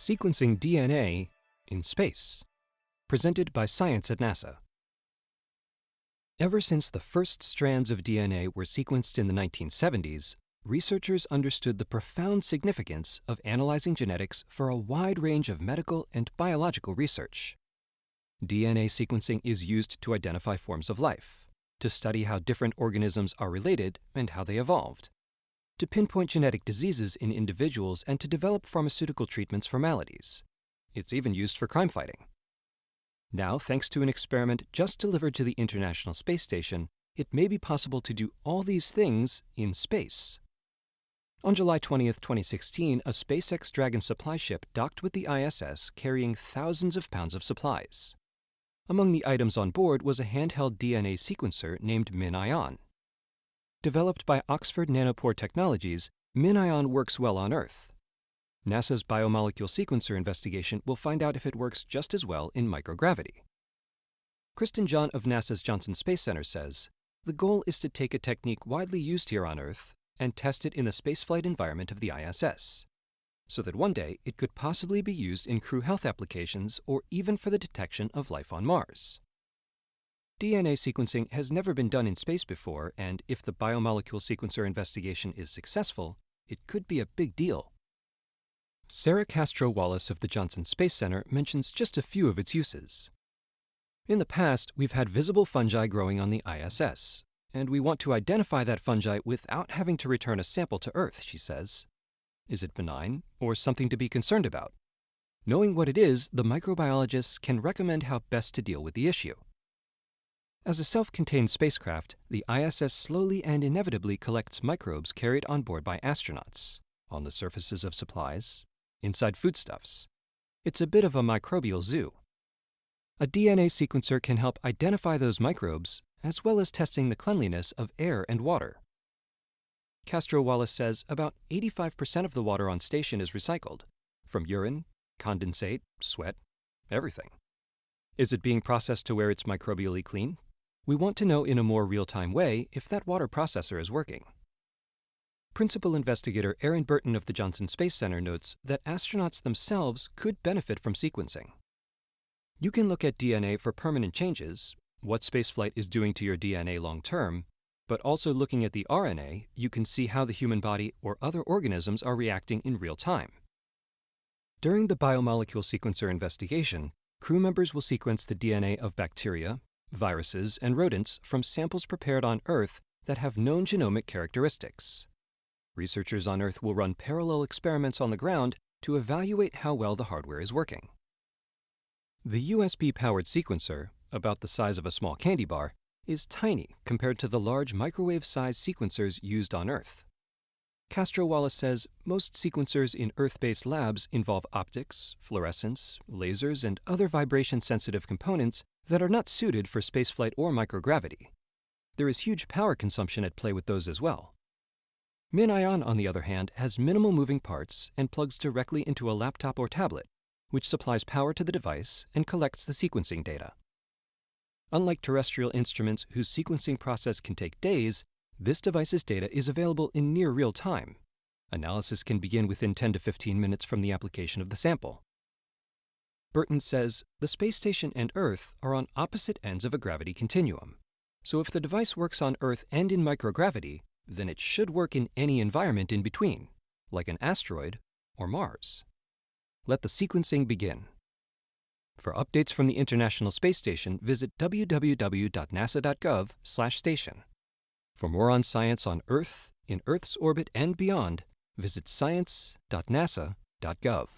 Sequencing DNA in Space, presented by Science at NASA. Ever since the first strands of DNA were sequenced in the 1970s, researchers understood the profound significance of analyzing genetics for a wide range of medical and biological research. DNA sequencing is used to identify forms of life, to study how different organisms are related and how they evolved, to pinpoint genetic diseases in individuals, and to develop pharmaceutical treatments for maladies. It's even used for crime fighting. Now, thanks to an experiment just delivered to the International Space Station, it may be possible to do all these things in space. On July 20, 2016, a SpaceX Dragon supply ship docked with the ISS carrying thousands of pounds of supplies. Among the items on board was a handheld DNA sequencer named MinION. Developed by Oxford Nanopore Technologies, MinION works well on Earth. NASA's biomolecule sequencer investigation will find out if it works just as well in microgravity. Kristen John of NASA's Johnson Space Center says, "The goal is to take a technique widely used here on Earth and test it in the spaceflight environment of the ISS, so that one day it could possibly be used in crew health applications or even for the detection of life on Mars." DNA sequencing has never been done in space before, and if the biomolecule sequencer investigation is successful, it could be a big deal. Sarah Castro-Wallace of the Johnson Space Center mentions just a few of its uses. In the past, we've had visible fungi growing on the ISS, and we want to identify that fungi without having to return a sample to Earth, she says. Is it benign, or something to be concerned about? Knowing what it is, the microbiologists can recommend how best to deal with the issue. As a self-contained spacecraft, the ISS slowly and inevitably collects microbes carried on board by astronauts, on the surfaces of supplies, inside foodstuffs. It's a bit of a microbial zoo. A DNA sequencer can help identify those microbes, as well as testing the cleanliness of air and water. Castro-Wallace says about 85% of the water on station is recycled, from urine, condensate, sweat, everything. Is it being processed to where it's microbially clean? We want to know in a more real-time way if that water processor is working. Principal investigator Aaron Burton of the Johnson Space Center notes that astronauts themselves could benefit from sequencing. You can look at DNA for permanent changes, what spaceflight is doing to your DNA long-term, but also looking at the RNA, you can see how the human body or other organisms are reacting in real time. During the biomolecule sequencer investigation, crew members will sequence the DNA of bacteria, viruses, and rodents from samples prepared on Earth that have known genomic characteristics. Researchers on Earth will run parallel experiments on the ground to evaluate how well the hardware is working. The USB-powered sequencer, about the size of a small candy bar, is tiny compared to the large microwave-sized sequencers used on Earth. Castro-Wallace says most sequencers in Earth-based labs involve optics, fluorescence, lasers, and other vibration-sensitive components that are not suited for spaceflight or microgravity. There is huge power consumption at play with those as well. MinION, on the other hand, has minimal moving parts and plugs directly into a laptop or tablet, which supplies power to the device and collects the sequencing data. Unlike terrestrial instruments whose sequencing process can take days, this device's data is available in near real time. Analysis can begin within 10 to 15 minutes from the application of the sample. Burton says the space station and Earth are on opposite ends of a gravity continuum. So if the device works on Earth and in microgravity, then it should work in any environment in between, like an asteroid or Mars. Let the sequencing begin. For updates from the International Space Station, visit www.nasa.gov/station. For more on science on Earth, in Earth's orbit, and beyond, visit science.nasa.gov.